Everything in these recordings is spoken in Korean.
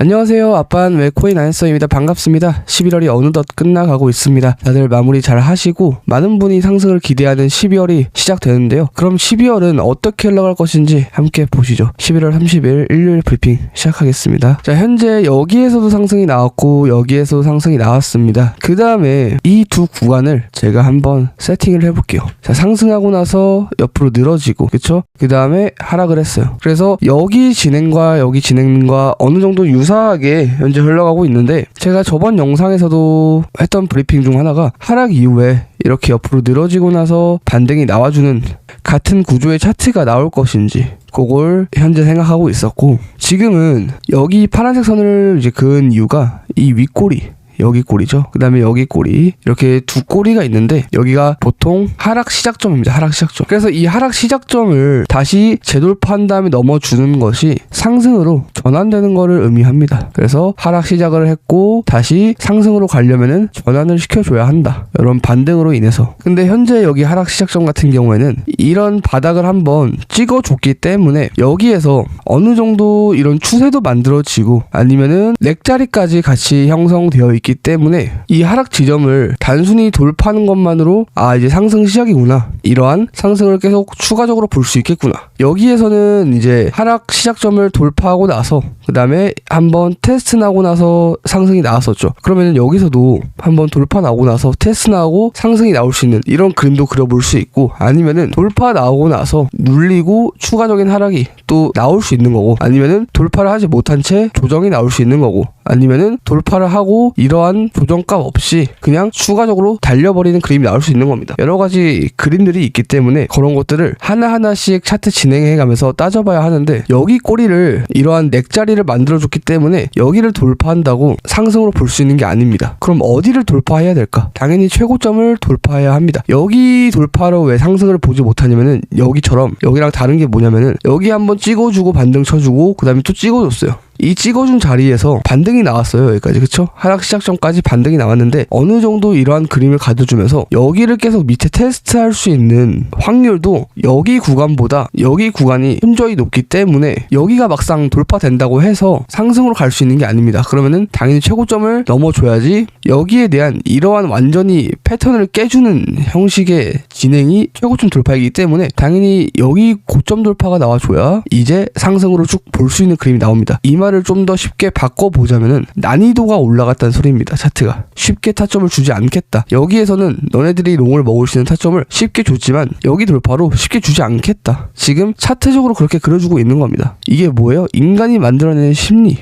안녕하세요. 아빠는 왜 코인 안 했어입니다. 반갑습니다. 11월이 어느덧 끝나가고 있습니다. 다들 마무리 잘 하시고 많은 분이 상승을 기대하는 12월이 시작되는데요. 그럼 12월은 어떻게 흘러갈 것인지 함께 보시죠. 11월 30일 일요일 브리핑 시작하겠습니다. 자, 현재 여기에서도 상승이 나왔고 여기에서도 상승이 나왔습니다. 그 다음에 이 두 구간을 제가 한번 세팅을 해볼게요. 자, 상승하고 나서 옆으로 늘어지고, 그쵸? 그 다음에 하락을 했어요. 그래서 여기 진행과 여기 진행과 어느 정도 유사하게 현재 흘러가고 있는데, 제가 저번 영상에서도 했던 브리핑 중 하나가 하락 이후에 이렇게 옆으로 늘어지고 나서 반등이 나와주는 같은 구조의 차트가 나올 것인지 그걸 현재 생각하고 있었고, 지금은 여기 파란색 선을 이제 그은 이유가 이 윗꼬리, 여기 꼬리죠. 그 다음에 여기 꼬리, 이렇게 두 꼬리가 있는데 여기가 보통 하락 시작점입니다. 하락 시작점. 그래서 이 하락 시작점을 다시 재돌파한 다음에 넘어주는 것이 상승으로 전환되는 것을 의미합니다. 그래서 하락 시작을 했고 다시 상승으로 가려면은 전환을 시켜줘야 한다, 이런 반등으로 인해서. 근데 현재 여기 하락 시작점 같은 경우에는 이런 바닥을 한번 찍어줬기 때문에 여기에서 어느 정도 이런 추세도 만들어지고 아니면은 렉자리까지 같이 형성되어 있기 때문에 이 하락 지점을 단순히 돌파하는 것만으로 이제 상승 시작이구나, 이러한 상승을 계속 추가적으로 볼 수 있겠구나. 여기에서는 이제 하락 시작점을 돌파하고 나서 그 다음에 한번 테스트 나고 나서 상승이 나왔었죠. 그러면 여기서도 한번 돌파 나오고 나서 테스트 나오고 상승이 나올 수 있는 이런 그림도 그려볼 수 있고, 아니면은 돌파 나오고 나서 눌리고 추가적인 하락이 또 나올 수 있는 거고, 아니면은 돌파를 하지 못한 채 조정이 나올 수 있는 거고, 아니면은 돌파를 하고 이러한 조정값 없이 그냥 추가적으로 달려버리는 그림이 나올 수 있는 겁니다. 여러 가지 그림들이 있기 때문에 그런 것들을 하나하나씩 차트 진행해가면서 따져봐야 하는데, 여기 꼬리를 이러한 넥자리를 만들어줬기 때문에 여기를 돌파한다고 상승으로 볼 수 있는 게 아닙니다. 그럼 어디를 돌파해야 될까? 당연히 최고점을 돌파해야 합니다. 여기 돌파로 왜 상승을 보지 못하냐면은 여기처럼, 여기랑 다른 게 뭐냐면은 여기 한번 찍어주고 반등 쳐주고 그 다음에 또 찍어줬어요. 이 찍어준 자리에서 반등이 나왔어요. 여기까지, 그쵸? 하락 시작점까지 반등이 나왔는데 어느 정도 이러한 그림을 가져주면서 여기를 계속 밑에 테스트할 수 있는 확률도 여기 구간보다 여기 구간이 현저히 높기 때문에 여기가 막상 돌파된다고 해서 상승으로 갈 수 있는 게 아닙니다. 그러면은 당연히 최고점을 넘어줘야지 여기에 대한 이러한 완전히 패턴을 깨주는 형식의 진행이 최고점 돌파이기 때문에 당연히 여기 고점 돌파가 나와줘야 이제 상승으로 쭉 볼 수 있는 그림이 나옵니다. 이 말을 좀 더 쉽게 바꿔보자면은 난이도가 올라갔다는 소리입니다. 차트가 쉽게 타점을 주지 않겠다. 여기에서는 너네들이 롱을 먹을 수 있는 타점을 쉽게 줬지만 여기 돌파로 쉽게 주지 않겠다. 지금 차트적으로 그렇게 그려주고 있는 겁니다. 이게 뭐예요? 인간이 만들어내는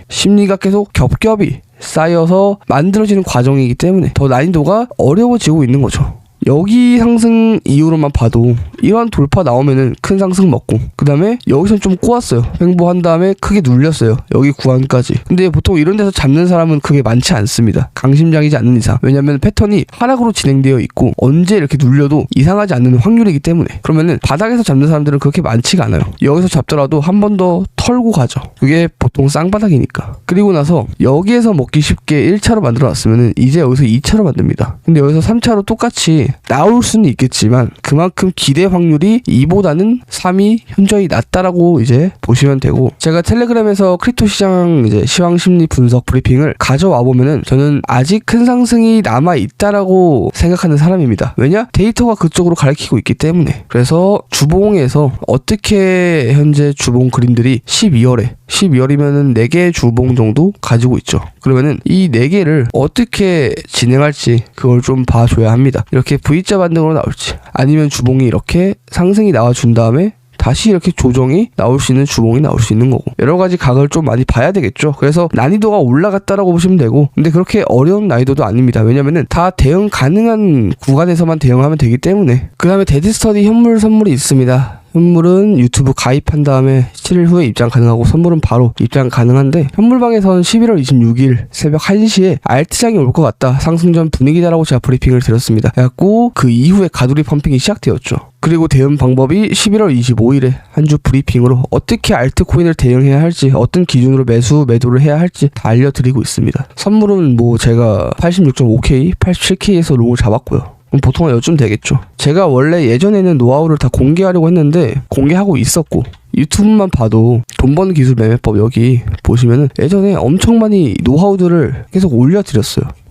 심리가 계속 겹겹이 쌓여서 만들어지는 과정이기 때문에 더 난이도가 어려워지고 있는 거죠. 여기 상승 이후로만 봐도 이러한 돌파 나오면은 큰 상승 먹고, 그 다음에 여기서 좀 꼬았어요. 횡보한 다음에 크게 눌렸어요. 여기 구간까지. 근데 보통 이런 데서 잡는 사람은 그게 많지 않습니다. 강심장이지 않는 이상. 왜냐면 패턴이 하락으로 진행되어 있고 언제 이렇게 눌려도 이상하지 않는 확률이기 때문에. 그러면은 바닥에서 잡는 사람들은 그렇게 많지가 않아요. 여기서 잡더라도 한 번 더 털고 가죠. 그게 보통 쌍바닥이니까. 그리고 나서 여기에서 먹기 쉽게 1차로 만들어놨으면은 이제 여기서 2차로 만듭니다. 근데 여기서 3차로 똑같이 나올 수는 있겠지만 그만큼 기대 확률이 2보다는 3이 현저히 낮다라고 이제 보시면 되고, 제가 텔레그램에서 크립토 시장 이제 시황 심리 분석 브리핑을 가져와 보면은 저는 아직 큰 상승이 남아 있다라고 생각하는 사람입니다. 왜냐? 데이터가 그쪽으로 가리키고 있기 때문에. 그래서 주봉에서 어떻게 현재 주봉 그림들이 12월이면은 4개의 주봉 정도 가지고 있죠. 그러면은 이 4개를 어떻게 진행할지 그걸 좀 봐줘야 합니다. 이렇게 V자 반등으로 나올지, 아니면 주봉이 이렇게 상승이 나와준 다음에 다시 이렇게 조정이 나올 수 있는 주봉이 나올 수 있는 거고, 여러 가지 각을 좀 많이 봐야 되겠죠. 그래서 난이도가 올라갔다라고 보시면 되고, 근데 그렇게 어려운 난이도도 아닙니다. 왜냐면은 다 대응 가능한 구간에서만 대응하면 되기 때문에. 그 다음에 데드스터디 현물 선물이 있습니다. 현물은 유튜브 가입한 다음에 7일 후에 입장 가능하고 선물은 바로 입장 가능한데, 현물방에서는 11월 26일 새벽 1시에 알트장이 올 것 같다, 상승전 분위기다라고 제가 브리핑을 드렸습니다. 그래갖고 그 이후에 가두리 펌핑이 시작되었죠. 그리고 대응 방법이 11월 25일에 한 주 브리핑으로 어떻게 알트코인을 대응해야 할지, 어떤 기준으로 매도를 해야 할지 다 알려드리고 있습니다. 선물은 뭐 제가 86.5K, 87K에서 롱을 잡았고요. 보통 요즘 되겠죠. 제가 원래 예전에는 노하우를 다 공개하려고 했는데 공개하고 있었고, 유튜브만 봐도 돈 버는 기술 매매법 여기 보시면은 예전에 엄청 많이 노하우들을 계속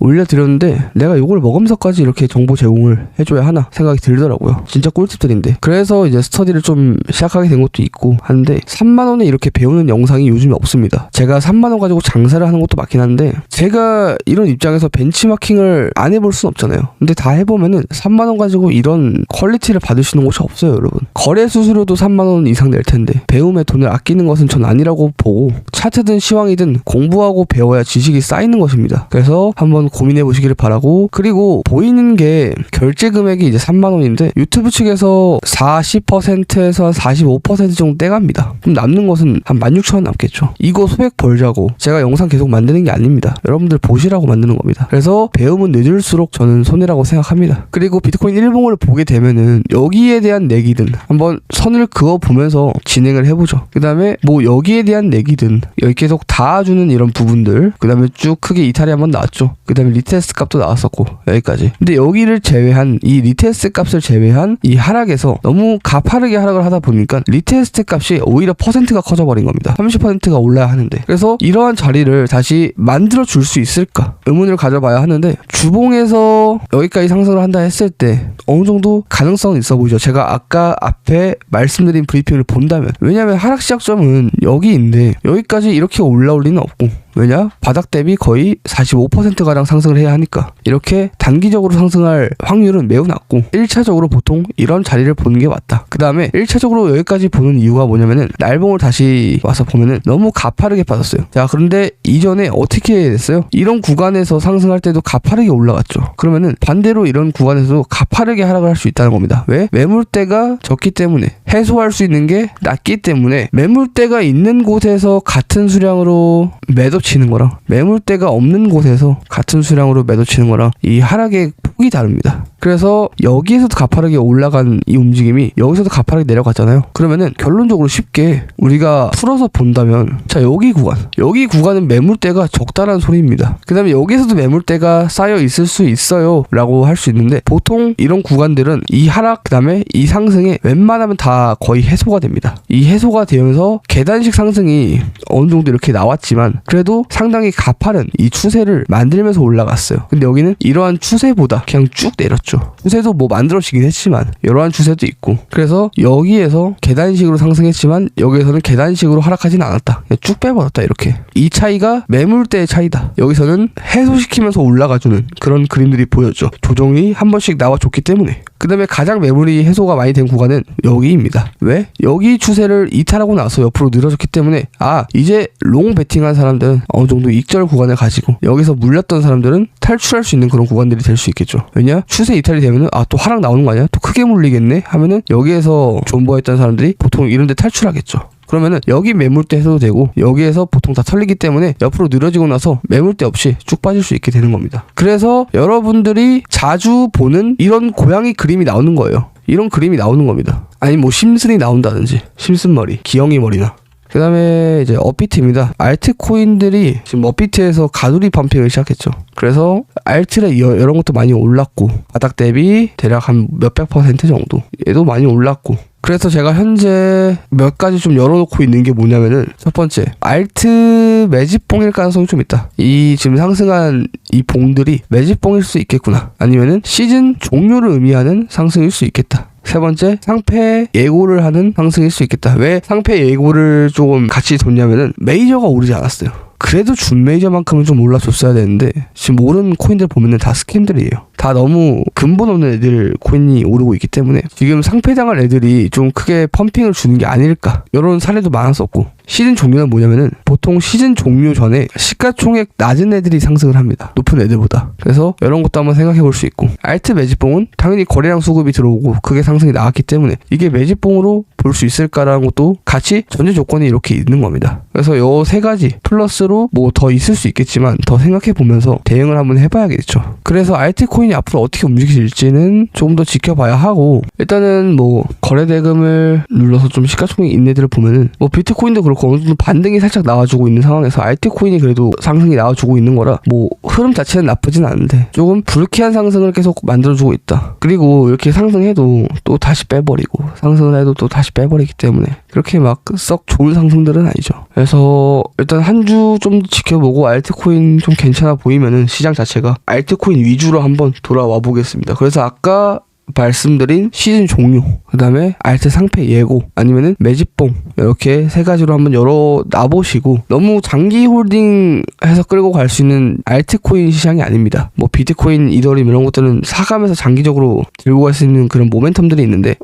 올려드렸는데 내가 이걸 먹으면서까지 이렇게 정보 제공을 해줘야 하나 생각이 들더라고요. 진짜 꿀팁들인데. 그래서 이제 스터디를 좀 시작하게 된 것도 있고 한데 3만원에 이렇게 배우는 영상이 요즘에 없습니다. 제가 3만원 가지고 장사를 하는 것도 맞긴 한데 제가 이런 입장에서 벤치마킹을 안 해볼 순 없잖아요. 근데 다 해보면은 3만원 가지고 이런 퀄리티를 받을 수 있는 곳이 없어요, 여러분. 거래 수수료도 3만원 이상 낼 텐데 배움에 돈을 아끼는 것은 전 아니라고 보고 차트든 시황이든 공부하고 배워야 지식이 쌓이는 것입니다. 그래서 한번 고민해 보시기를 바라고, 그리고 보이는 게 결제 금액이 이제 3만원인데 유튜브 측에서 40%에서 한 45% 정도 떼갑니다. 그럼 남는 것은 한 16,000원 남겠죠. 이거 소액 벌자고 제가 영상 계속 만드는 게 아닙니다. 여러분들 보시라고 만드는 겁니다. 그래서 배움은 늦을수록 저는 손해라고 생각합니다. 그리고 비트코인 일봉을 보게 되면은 여기에 대한 내기든 한번 선을 그어 보면서 진행을 해보죠. 그 다음에 뭐 여기에 대한 내기든 여기 계속 닿아주는 이런 부분들, 그 다음에 쭉 크게 이탈이 한번 나왔죠. 그 다음에 리테스트 값도 나왔었고 여기까지. 근데 여기를 제외한 이 리테스트 값을 제외한 이 하락에서 너무 가파르게 하락을 하다 보니까 리테스트 값이 오히려 퍼센트가 커져버린 겁니다. 30%가 올라야 하는데. 그래서 이러한 자리를 다시 만들어 줄 수 있을까 의문을 가져봐야 하는데, 주봉에서 여기까지 상승을 한다 했을 때 어느 정도 가능성은 있어 보이죠. 제가 아까 앞에 말씀드린 브리핑을 본다면. 왜냐하면 하락 시작점은 여기인데 여기까지 이렇게 올라올 리는 없고, 왜냐? 바닥 대비 거의 45%가량 상승을 해야 하니까 이렇게 단기적으로 상승할 확률은 매우 낮고 1차적으로 보통 이런 자리를 보는 게 맞다. 그 다음에 1차적으로 여기까지 보는 이유가 뭐냐면은 날봉을 다시 와서 보면은 너무 가파르게 빠졌어요. 자, 그런데 이전에 어떻게 됐어요? 이런 구간에서 상승할 때도 가파르게 올라갔죠. 그러면은 반대로 이런 구간에서도 가파르게 하락을 할 수 있다는 겁니다. 왜? 매물대가 적기 때문에, 해소할 수 있는 게 낮기 때문에. 매물대가 있는 곳에서 같은 수량으로 매도 치는 거랑 매물대가 없는 곳에서 같은 수량으로 매도 치는 거랑 이 하락의 폭이 다릅니다. 그래서 여기에서도 가파르게 올라간 이 움직임이 여기서도 가파르게 내려갔잖아요. 그러면은 결론적으로 쉽게 우리가 풀어서 본다면, 자, 여기 구간은 매물대가 적다라는 소리입니다. 그 다음에 여기에서도 매물대가 쌓여 있을 수 있어요 라고 할 수 있는데, 보통 이런 구간들은 이 하락 그 다음에 이 상승에 웬만하면 다 거의 해소가 됩니다. 이 해소가 되면서 계단식 상승이 어느 정도 이렇게 나왔지만 그래도 상당히 가파른 이 추세를 만들면서 올라갔어요. 근데 여기는 이러한 추세보다 그냥 쭉 내렸죠. 추세도 뭐 만들어지긴 했지만 이러한 추세도 있고, 그래서 여기에서 계단식으로 상승했지만 여기에서는 계단식으로 하락하진 않았다. 그냥 쭉 빼버렸다. 이렇게 이 차이가 매물대의 차이다. 여기서는 해소시키면서 올라가주는 그런 그림들이 보였죠. 조정이 한 번씩 나와줬기 때문에. 그 다음에 가장 매물이 해소가 많이 된 구간은 여기입니다. 왜? 여기 추세를 이탈하고 나서 옆으로 늘어졌기 때문에, 아, 이제 롱 베팅한 사람들은 어느 정도 익절 구간을 가지고 여기서 물렸던 사람들은 탈출할 수 있는 그런 구간들이 될 수 있겠죠. 왜냐? 추세 이탈이 되면은 또 하락 나오는 거 아니야? 또 크게 물리겠네? 하면은 여기에서 존버했던 사람들이 보통 이런 데 탈출하겠죠. 그러면은 여기 매물대 해도 되고 여기에서 보통 다 털리기 때문에 옆으로 늘어지고 나서 매물대 없이 쭉 빠질 수 있게 되는 겁니다. 그래서 여러분들이 자주 보는 이런 고양이 그림이 나오는 거예요. 이런 그림이 나오는 겁니다. 아니 뭐 심슨이 나온다든지, 심슨 머리, 기영이 머리나. 그 다음에 이제 업비트입니다. 알트코인들이 지금 업비트에서 가두리 펌핑을 시작했죠. 그래서 알트에 이런 것도 많이 올랐고, 바닥 대비 대략 한 몇백 퍼센트 정도 얘도 많이 올랐고. 그래서 제가 현재 몇 가지 좀 열어놓고 있는 게 뭐냐면은, 첫 번째, 알트 매집봉일 가능성이 좀 있다. 이 지금 상승한 이 봉들이 매집봉일 수 있겠구나. 아니면은 시즌 종료를 의미하는 상승일 수 있겠다. 세 번째, 상패 예고를 하는 상승일 수 있겠다. 왜 상패 예고를 조금 같이 뒀냐면은 메이저가 오르지 않았어요. 그래도 준 메이저만큼은 좀 올라줬어야 되는데 지금 오른 코인들 보면은 다 스캠들이에요. 다 너무 근본 없는 애들 코인이 오르고 있기 때문에 지금 상패당할 애들이 좀 크게 펌핑을 주는 게 아닐까, 이런 사례도 많았었고. 시즌 종료는 뭐냐면은 보통 시즌 종료 전에 시가총액 낮은 애들이 상승을 합니다. 높은 애들보다. 그래서 이런 것도 한번 생각해 볼 수 있고, 알트 매집봉은 당연히 거래량 수급이 들어오고 그게 상승이 나왔기 때문에 이게 매집봉으로 볼 수 있을까라는 것도 같이 전제 조건이 이렇게 있는 겁니다. 그래서 요 세 가지 플러스로 뭐 더 있을 수 있겠지만 더 생각해 보면서 대응을 한번 해봐야겠죠. 그래서 알트코인이 앞으로 어떻게 움직일지는 조금 더 지켜봐야 하고, 일단은 뭐 거래 대금을 눌러서 좀 시가총액 있는 애들을 보면은 뭐 비트코인도 그렇고 그리고 어느 정도 반등이 살짝 나와주고 있는 상황에서 알트코인이 그래도 상승이 나와주고 있는 거라 뭐 흐름 자체는 나쁘진 않은데 조금 불쾌한 상승을 계속 만들어주고 있다. 그리고 이렇게 상승해도 또 다시 빼버리고 상승을 해도 또 다시 빼버리기 때문에 그렇게 막 썩 좋은 상승들은 아니죠. 그래서 일단 한 주 좀 지켜보고 알트코인 좀 괜찮아 보이면은 시장 자체가 알트코인 위주로 한번 돌아와 보겠습니다. 그래서 아까 말씀드린 시즌 종료, 그 다음에 알트 상패 예고, 아니면은 매집봉, 이렇게 세 가지로 한번 열어 놔보시고, 너무 장기 홀딩 해서 끌고 갈 수 있는 알트코인 시장이 아닙니다. 뭐 비트코인, 이더리움 이런 것들은 사가면서 장기적으로 들고 갈 수 있는 그런 모멘텀들이 있는데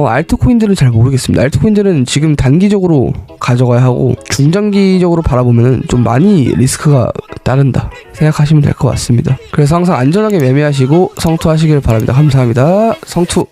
알트코인들은 잘 모르겠습니다. 알트코인들은 지금 단기적으로 가져가야 하고 중장기적으로 바라보면은 좀 많이 리스크가 따른다 생각하시면 될 것 같습니다. 그래서 항상 안전하게 매매하시고 성투하시길 바랍니다. 감사합니다. 성투.